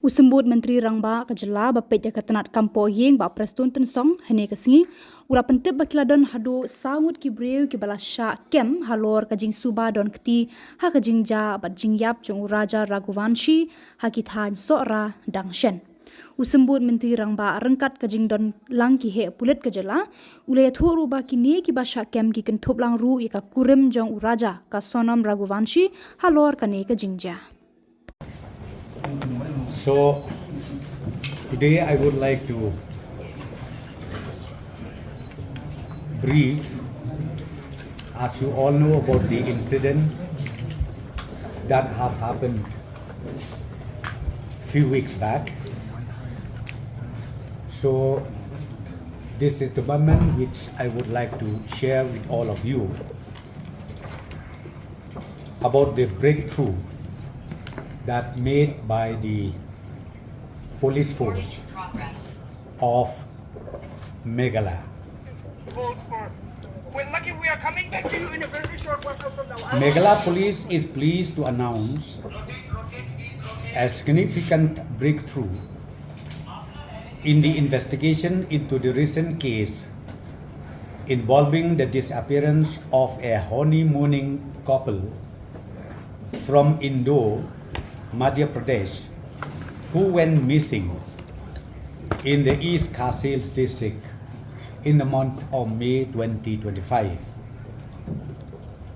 Usembut Menteri Rangba Khubor bapet ya katanat kampo yeng ba prestun ten song hene kesingi ura pentip bakiladon hadu Sawngut kibreu ki balasha kem halor kajing suba don keti ha kajing ja bat jingyap jong uraja Raghuvanshi hakithan sora dangshen. Usembut Menteri Rangba rengkat kajing don lang ki he pulet kejela ulaya thu ruba kini ki basha kem ki Kynthup lang ru ya ka Kurim jong uraja ka sonam Raghuvanshi halor kane kajing ja. So today I would like to brief, as you all know, about the incident that has happened few weeks back. So this is the moment which I would like to share with all of you about the breakthrough that made by the police force of Meghalaya. We're lucky we are coming back to you in a very short while from now. Meghalaya police is pleased to announce a significant breakthrough in the investigation into the recent case involving the disappearance of a honeymooning couple from Indore, Madhya Pradesh, who went missing in the East Khasinews district in the month of May 2025.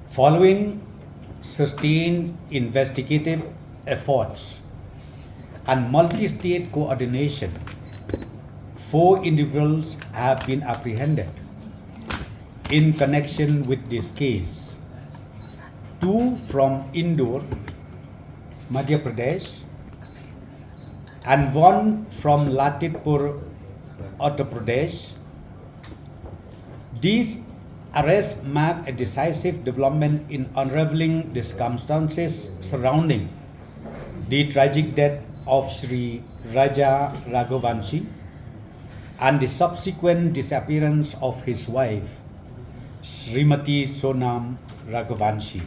Following sustained investigative efforts and multi-state coordination, 4 individuals have been apprehended in connection with this case. 2 from Indore, Madhya Pradesh, and 1 from Latipur, Uttar Pradesh. These arrests mark a decisive development in unraveling the circumstances surrounding the tragic death of Sri Raja Raghuvanshi and the subsequent disappearance of his wife, Srimati Sonam Raghuvanshi.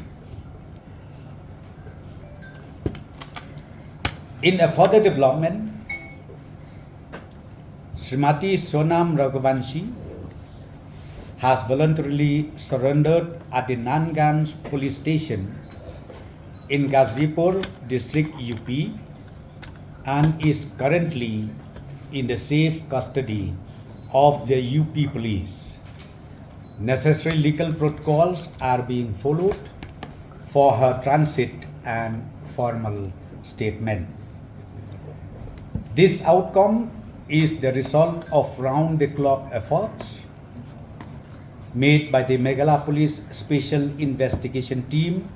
In a further development, Srimati Sonam Raghuvanshi has voluntarily surrendered at the Nanganj police station in Ghazipur district UP and is currently in the safe custody of the UP police. Necessary legal protocols are being followed for her transit and formal statement. This outcome is the result of round-the-clock efforts made by the Meghalaya Police Special Investigation Team,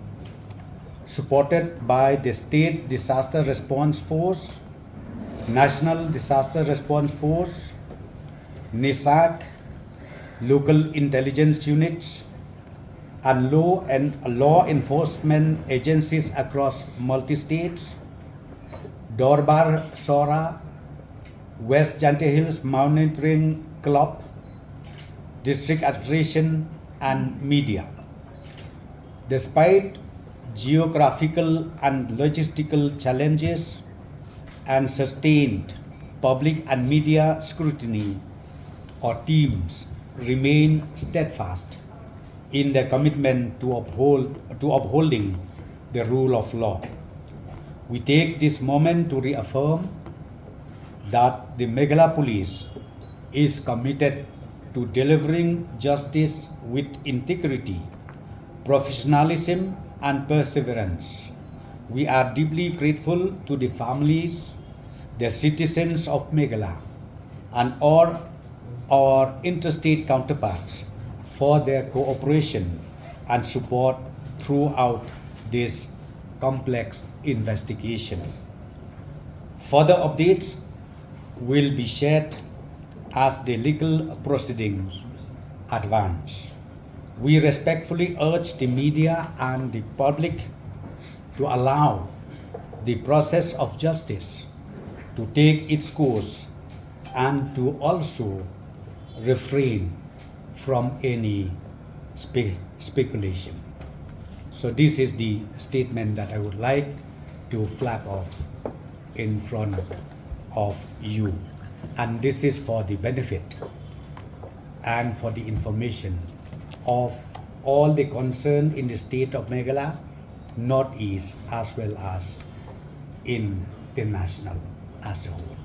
supported by the State Disaster Response Force, National Disaster Response Force, NEHU, local intelligence units, and law enforcement agencies across multi-states, Dorbar Sora, West Jante Hills Monitoring Club, District Administration, and media. Despite geographical and logistical challenges and sustained public and media scrutiny, our teams remain steadfast in their commitment to upholding the rule of law. We take this moment to reaffirm that the Meghalaya Police is committed to delivering justice with integrity, professionalism, and perseverance. We are deeply grateful to the families, the citizens of Meghalaya, and all our interstate counterparts for their cooperation and support throughout this complex investigation. Further updates will be shared as the legal proceedings advance. We respectfully urge the media and the public to allow the process of justice to take its course and to also refrain from any speculation. So this is the statement that I would like to flag off in front of you, and this is for the benefit and for the information of all the concerned in the state of Meghalaya, Northeast, as well as in the national as a whole.